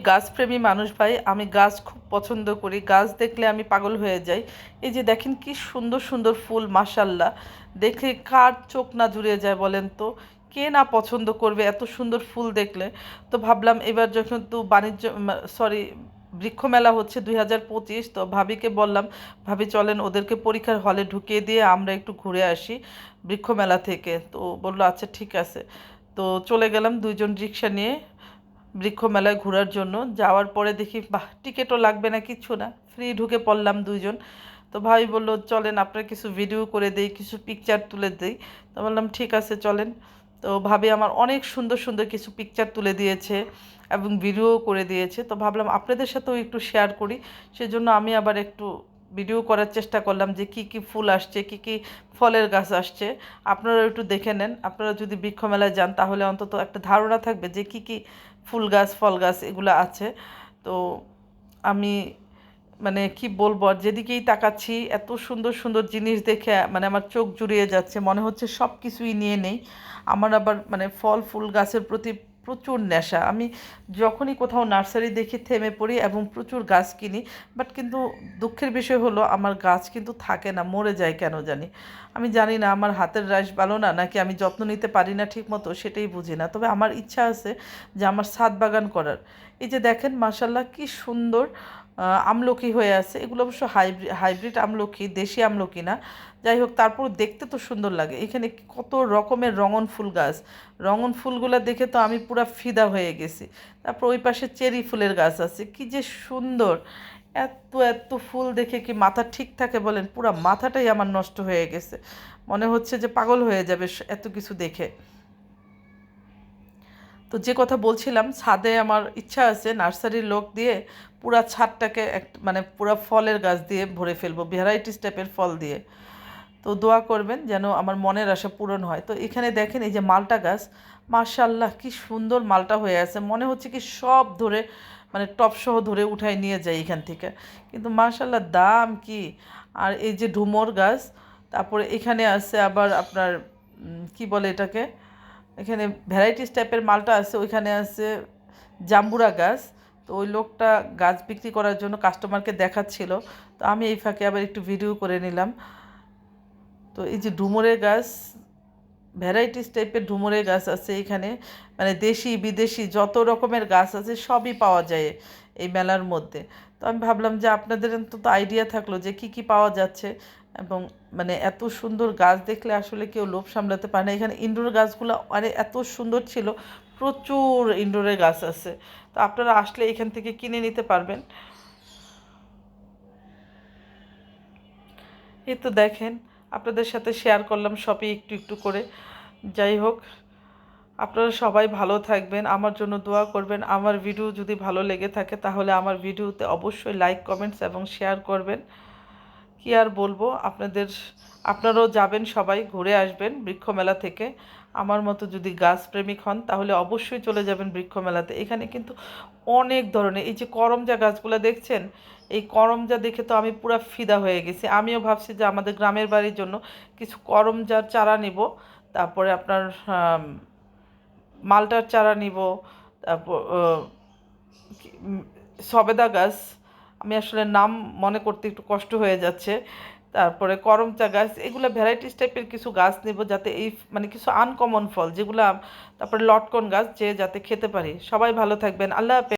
গাছপ্রেমী মানুষ ভাই, আমি গাছ খুব পছন্দ করি। গাছ দেখলে আমি পাগল হয়ে যাই। এই যে দেখেন কি সুন্দর সুন্দর ফুল, মাশাল্লাহ। দেখে কার চোখ না জুড়িয়ে যায় বলেন তো? কে না পছন্দ করবে এত সুন্দর ফুল দেখলে? তো ভাবলাম এবার যখন তো বাণিজ্য সরি বৃক্ষ মেলা হচ্ছে 2025, তো ভাবিকে বললাম, ভাবি চলেন ওদেরকে পরীক্ষার হলে ঢুকিয়ে দিয়ে আমরা একটু ঘুরে আসি বৃক্ষ মেলা থেকে। তো বললো আচ্ছা ঠিক আছে। তো চলে গেলাম দুইজন রিক্সা নিয়ে বৃক্ষ মেলায় ঘোরার জন্য। যাওয়ার পরে দেখি বাহ, টিকিটও লাগবে না, কিচ্ছু না, ফ্রি ঢুকে পড়লাম দুইজন। তো ভাই বললো চলেন আপনার কিছু ভিডিও করে দেই, কিছু পিকচার তুলে দেই। তো বললাম ঠিক আছে চলেন। তো ভাবি আমার অনেক সুন্দর সুন্দর কিছু পিকচার তুলে দিয়েছে এবং ভিডিও করে দিয়েছে। তো ভাবলাম আপনাদের সাথেও একটু শেয়ার করি। সেজন্য আমি আবার একটু ভিডিও করার চেষ্টা করলাম যে কি কি ফুল আসছে, কি কি ফলের গাছ আসছে। আপনারা একটু দেখে নেন। আপনারা যদি বৃক্ষ মেলায় যান তাহলে অন্তত একটা ধারণা থাকবে যে কি কি ফুল গাছ, ফল গাছ এগুলো আছে। তো আমি মানে কি বলবো, আর যেদিকেই তাকাচ্ছি এত সুন্দর সুন্দর জিনিস দেখে মানে আমার চোখ জুড়িয়ে যাচ্ছে, মনে হচ্ছে সব কিছুই নিয়ে নেই। আমার আবার মানে ফল ফুল গাছের প্রতি প্রচুর নেশা। আমি যখনই কোথাও নার্সারি দেখি থেমে পড়ি এবং প্রচুর গাছ কিনি। বাট কিন্তু দুঃখের বিষয় হলো আমার গাছ কিন্তু থাকে না, মরে যায় কেন জানি। আমি জানি না আমার হাতের রাশ ভালো না, নাকি আমি যত্ন নিতে পারি না ঠিক মতো, সেটাই বুঝি না। তবে আমার ইচ্ছা আছে যে আমার ছাদ বাগান করার। এই যে দেখেন মাশাল্লাহ কি সুন্দর আমলকি হয়ে আছে। এগুলো অবশ্য হাইব্রিড আমলকি, দেশি আমলকি না। যাই হোক, তারপর দেখতে তো সুন্দর লাগে। এখানে কত রকমের রঙন ফুল গাছ, রঙন ফুলগুলো দেখে তো আমি পুরা ফিদা হয়ে গেছি। তারপর ওই পাশে চেরি ফুলের গাছ আছে, কি যে সুন্দর। এত এত ফুল দেখে কি মাথা ঠিক থাকে বলেন? পুরা মাথাটাই আমার নষ্ট হয়ে গেছে, মনে হচ্ছে যে পাগল হয়ে যাবে এত কিছু দেখে। তো যে কথা বলছিলাম, ছাদে আমার ইচ্ছা আছে নার্সারির লোক দিয়ে পুরা ছাদটাকে মানে পুরা ফলের গাছ দিয়ে ভরে ফেলবো, ভ্যারাইটিস টাইপের ফল দিয়ে। তো দোয়া করবেন যেন আমার মনের আশা পূরণ হয়। তো এখানে দেখেন এই যে মালটা গাছ, মাশাল্লাহ কি সুন্দর মালটা হয়ে আছে, মনে হচ্ছে কি সব ধরে মানে টপসহ ধরে উঠাই নিয়ে যাই এখান থেকে। কিন্তু মাশাল্লাহ দাম কি! আর এই যে ডুমুর গাছ, তারপরে এখানে আছে আবার আপনার কি বলে এটাকে, এখানে ভ্যারাইটিস টাইপের মালটা আছে। ওইখানে আছে জাম্বুরা গাছ। তো ওই লোকটা গাছ বিক্রি করার জন্য কাস্টমারকে দেখাচ্ছিল। তো আমি এই ফাঁকে আবার একটু ভিডিও করে নিলাম। তো এই যে ডুমুরের গাছ, ভ্যারাইটিস টাইপের ডুমুরের গাছ আছে এখানে। মানে দেশি বিদেশি যত রকমের গাছ আছে সবই পাওয়া যায় এই মেলার মধ্যে। তো আমি ভাবলাম যে আপনাদের অন্তত আইডিয়া থাকলো যে কি কি পাওয়া যাচ্ছে। এবং মানে এত সুন্দর গাছ দেখলে আসলে কেউ লোভ সামলাতে পারে না। এখানে ইনডোর গাছগুলো মানে এত সুন্দর ছিল, প্রচুর ইনডোরের গাছ আছে। তো আপনারা আসলে এখান থেকে কিনে নিতে পারবেন। এই তো দেখেন, আপনাদের সাথে শেয়ার করলাম সবই একটু একটু করে। যাই হোক, আপনারা সবাই ভালো থাকবেন, আমার জন্য দোয়া করবেন। আমার ভিডিও যদি ভালো লেগে থাকে তাহলে আমার ভিডিওতে অবশ্যই লাইক, কমেন্টস এবং শেয়ার করবেন। কি আর বলবো আপনাদের, আপনারাও যাবেন, সবাই ঘুরে আসবেন বৃক্ষ মেলা থেকে। আমার মতো যদি গাছ প্রেমিক হন তাহলে অবশ্যই চলে যাবেন বৃক্ষ মেলাতে। এখানে কিন্তু অনেক ধরনের, এই যে করমজা গাছগুলো দেখছেন, এই করমজা দেখে তো আমি পুরো ফিদা হয়ে গেছি। আমিও ভাবছি যে আমাদের গ্রামের বাড়ির জন্য কিছু করমজার চারা নিব। তারপরে আপনার মালটার চারা নিব। তারপর সবেদা গাছ, আমি আসলে নাম মনে করতে একটু কষ্ট হয়ে যাচ্ছে। তারপরে করমচা গাছ, এগুলো ভ্যারাইটিস টাইপের কিছু গাছ নেব, যাতে এই মানে কিছু আনকমন ফল যেগুলো। তারপরে লটকন গাছ যে যাতে খেতে পারি। সবাই ভালো থাকবেন, আল্লাহ হাফেজ।